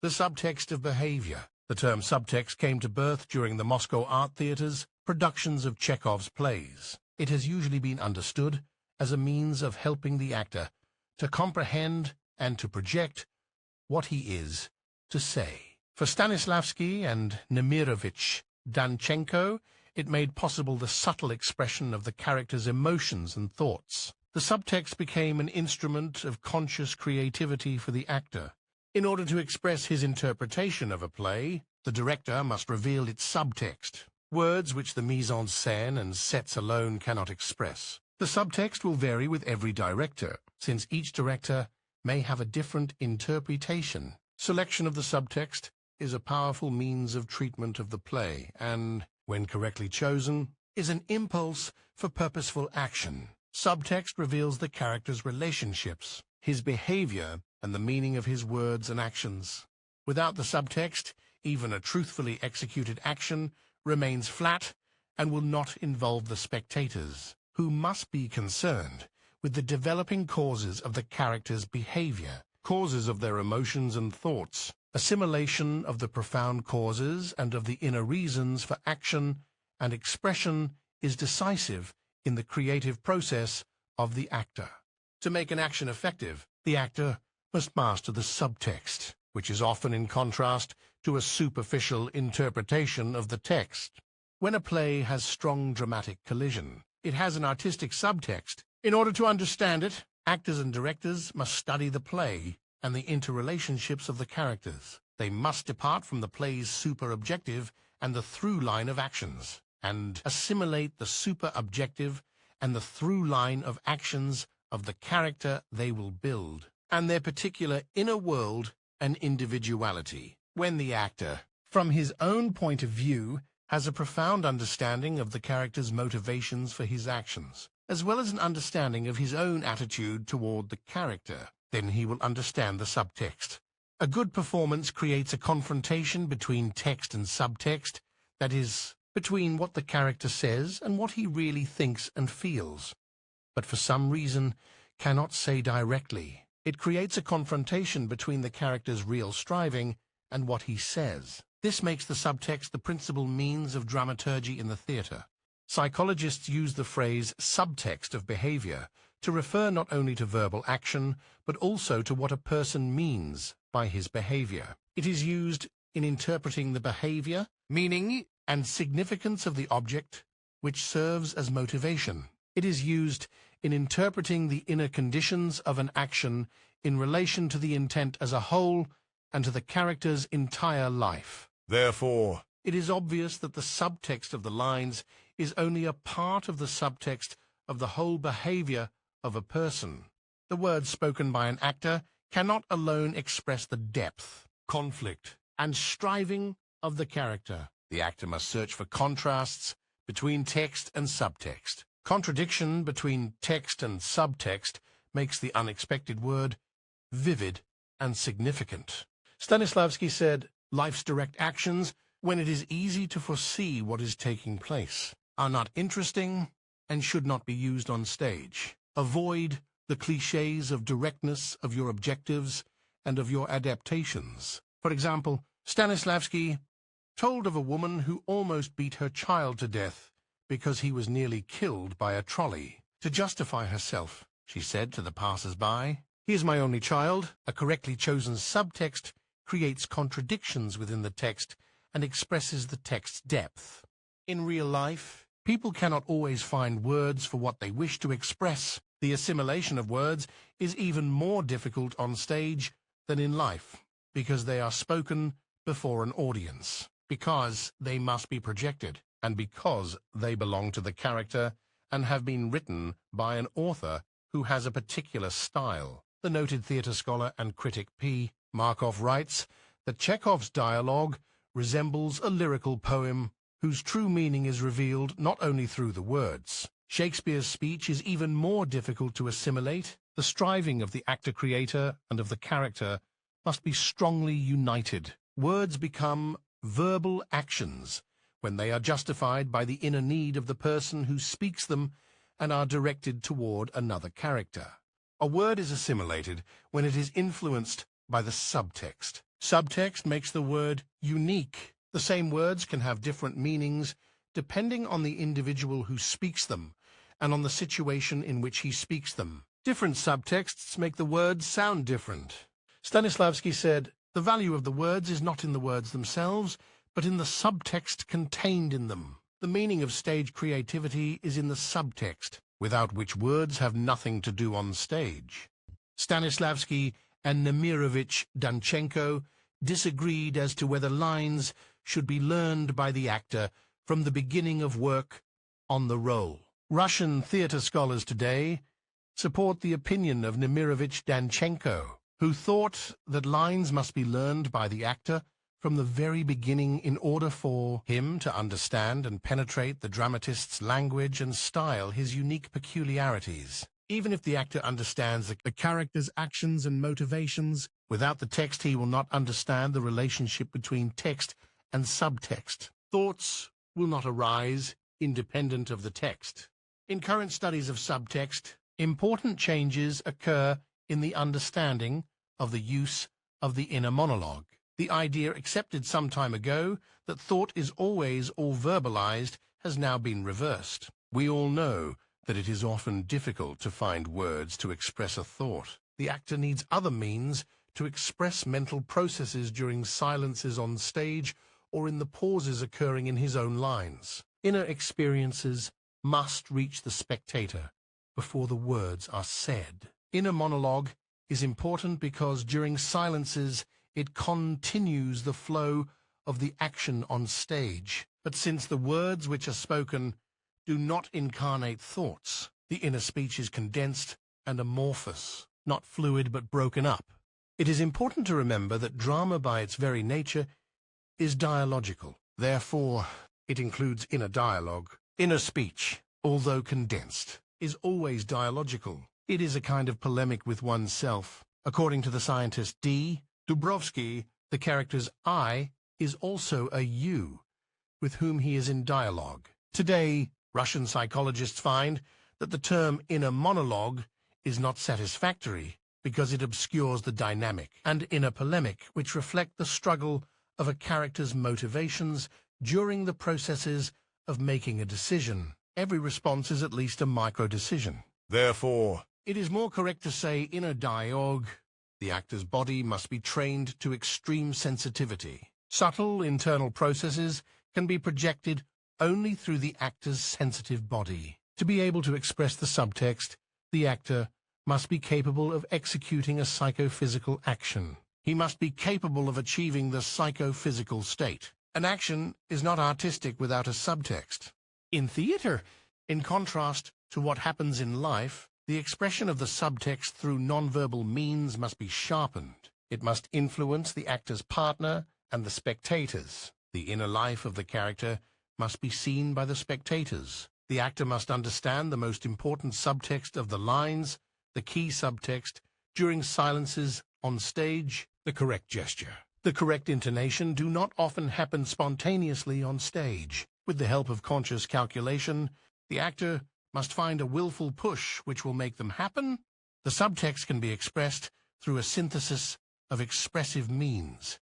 The subtext of behavior. The term subtext came to birth during the Moscow art theatre's productions of Chekhov's plays. It has usually been understood as a means of helping the actor to comprehend and to project what he is to say. For Stanislavsky and Nemirovich Danchenko, it made possible the subtle expression of the character's emotions and thoughts. The subtext became an instrument of conscious creativity for the actor. In order to express his interpretation of a play, the director must reveal its subtext, words which the mise-en-scène and sets alone cannot express. The subtext will vary with every director, since each director may have a different interpretation. Selection of the subtext is a powerful means of treatment of the play and, when correctly chosen, is an impulse for purposeful action. Subtext reveals the character's relationships, his behavior, and the meaning of his words and actions. Without the subtext, even a truthfully executed action remains flat and will not involve the spectators, who must be concerned with the developing causes of the character's behavior, causes of their emotions and thoughts, assimilation of the profound causes and of the inner reasons for action and expression is decisive in the creative process of the actor. To make an action effective, the actor must master the subtext, which is often in contrast to a superficial interpretation of the text. When a play has strong dramatic collision, it has an artistic subtext. In order to understand it, actors and directors must study the play and the interrelationships of the characters. They must depart from the play's super-objective and the through line of actions, and assimilate the super-objective and the through line of actions of the character they will build, and their particular inner world and individuality. When the actor, from his own point of view, has a profound understanding of the character's motivations for his actions, as well as an understanding of his own attitude toward the character, then he will understand the subtext. A good performance creates a confrontation between text and subtext, that is, between what the character says and what he really thinks and feels, but for some reason cannot say directly. It creates a confrontation between the character's real striving and what he says. This makes the subtext the principal means of dramaturgy in the theatre. Psychologists use the phrase subtext of behavior to refer not only to verbal action, but also to what a person means by his behavior. It is used in interpreting the behavior, meaning, and significance of the object, which serves as motivation. It is used in interpreting the inner conditions of an action in relation to the intent as a whole and to the character's entire life. Therefore, it is obvious that the subtext of the lines is only a part of the subtext of the whole behavior of a person. The words spoken by an actor cannot alone express the depth, conflict, and striving of the character. The actor must search for contrasts between text and subtext. Contradiction between text and subtext makes the unexpected word vivid and significant. Stanislavsky said, "Life's direct actions, when it is easy to foresee what is taking place, are not interesting and should not be used on stage. Avoid the cliches of directness of your objectives and of your adaptations." For example, Stanislavsky told of a woman who almost beat her child to death because he was nearly killed by a trolley. To justify herself, she said to the passers-by, "He is my only child." A correctly chosen subtext creates contradictions within the text and expresses the text's depth. In real life, people cannot always find words for what they wish to express. The assimilation of words is even more difficult on stage than in life, because they are spoken before an audience, because they must be projected, and because they belong to the character and have been written by an author who has a particular style. The noted theatre scholar and critic P. Markov writes that Chekhov's dialogue resembles a lyrical poem whose true meaning is revealed not only through the words. Shakespeare's speech is even more difficult to assimilate. The striving of the actor-creator and of the character must be strongly united. Words become verbal actions when they are justified by the inner need of the person who speaks them and are directed toward another character. A word is assimilated when it is influenced by the subtext. Subtext makes the word unique. The same words can have different meanings depending on the individual who speaks them and on the situation in which he speaks them. Different subtexts make the words sound different. Stanislavsky said, "The value of the words is not in the words themselves, but in the subtext contained in them. The meaning of stage creativity is in the subtext, without which words have nothing to do on stage." Stanislavsky and Nemirovich Danchenko disagreed as to whether lines should be learned by the actor from the beginning of work on the role. Russian theatre scholars today support the opinion of Nemirovich Danchenko, who thought that lines must be learned by the actor from the very beginning in order for him to understand and penetrate the dramatist's language and style, his unique peculiarities. Even if the actor understands the character's actions and motivations, without the text he will not understand the relationship between text and subtext. Thoughts will not arise independent of the text. In current studies of subtext, important changes occur in the understanding of the use of the inner monologue. The idea accepted some time ago that thought is always all verbalized has now been reversed. We all know that it is often difficult to find words to express a thought. The actor needs other means to express mental processes during silences on stage or in the pauses occurring in his own lines. Inner experiences must reach the spectator before the words are said. Inner monologue is important because during silences it continues the flow of the action on stage. But since the words which are spoken do not incarnate thoughts, the inner speech is condensed and amorphous, not fluid but broken up. It is important to remember that drama by its very nature is dialogical. Therefore, it includes inner dialogue. Inner speech, although condensed, is always dialogical. It is a kind of polemic with oneself. According to the scientist D. Dubrovsky, the character's I is also a you, with whom he is in dialogue. Today, Russian psychologists find that the term inner monologue is not satisfactory because it obscures the dynamic and inner polemic which reflect the struggle of a character's motivations during the processes of making a decision. Every response is at least a micro-decision. Therefore, it is more correct to say inner dialogue. The actor's body must be trained to extreme sensitivity. Subtle internal processes can be projected only through the actor's sensitive body. To be able to express the subtext, the actor must be capable of executing a psychophysical action. He must be capable of achieving the psychophysical state. An action is not artistic without a subtext. In theater, in contrast to what happens in life, the expression of the subtext through nonverbal means must be sharpened. It must influence the actor's partner and the spectators. The inner life of the character must be seen by the spectators. The actor must understand the most important subtext of the lines, the key subtext, during silences on stage, the correct gesture. The correct intonation do not often happen spontaneously on stage. With the help of conscious calculation, the actor must find a willful push which will make them happen. The subtext can be expressed through a synthesis of expressive means.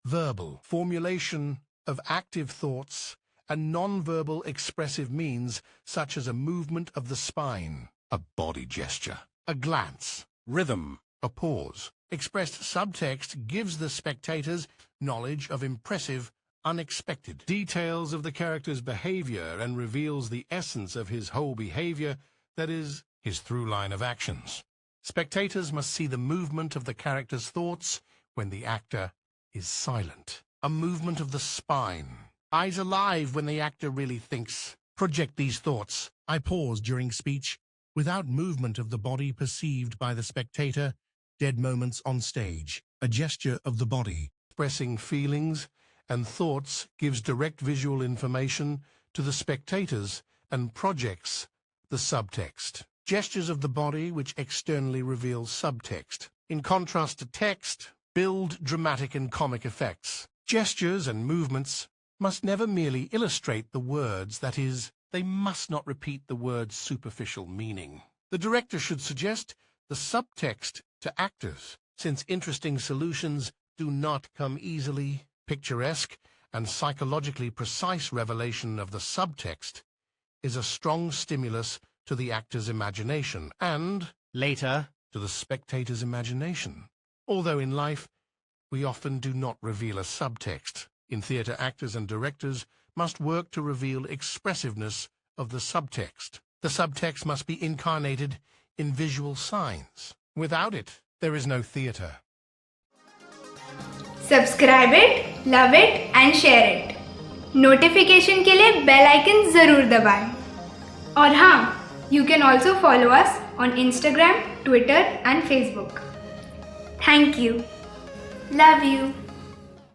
Verbal formulation of active thoughts and non-verbal expressive means such as a movement of the spine, a body gesture, a glance, rhythm, a pause. Expressed subtext gives the spectators knowledge of impressive, unexpected details of the character's behavior and reveals the essence of his whole behavior, that is, his through line of actions. Spectators must see the movement of the character's thoughts when the actor is silent. A movement of the spine. Eyes alive when the actor really thinks. Project these thoughts. I pause during speech without movement of the body perceived by the spectator. Dead moments on stage. A gesture of the body. Expressing feelings and thoughts gives direct visual information to the spectators and projects the subtext. Gestures of the body which externally reveal subtext. In contrast to text, build dramatic and comic effects. Gestures and movements must never merely illustrate the words, that is, they must not repeat the word's superficial meaning. The director should suggest the subtext to actors, since interesting solutions do not come easily. Picturesque and psychologically precise revelation of the subtext is a strong stimulus to the actor's imagination and, later, to the spectator's imagination. Although in life, we often do not reveal a subtext, in theatre actors and directors must work to reveal expressiveness of the subtext. The subtext must be incarnated in visual signs. Without it, there is no theatre. Subscribe it, love it and share it. Notification के लिए bell icon ज़रूर दबाएं. और हाँ, you can also follow us on Instagram, Twitter and Facebook. Thank you. Love you.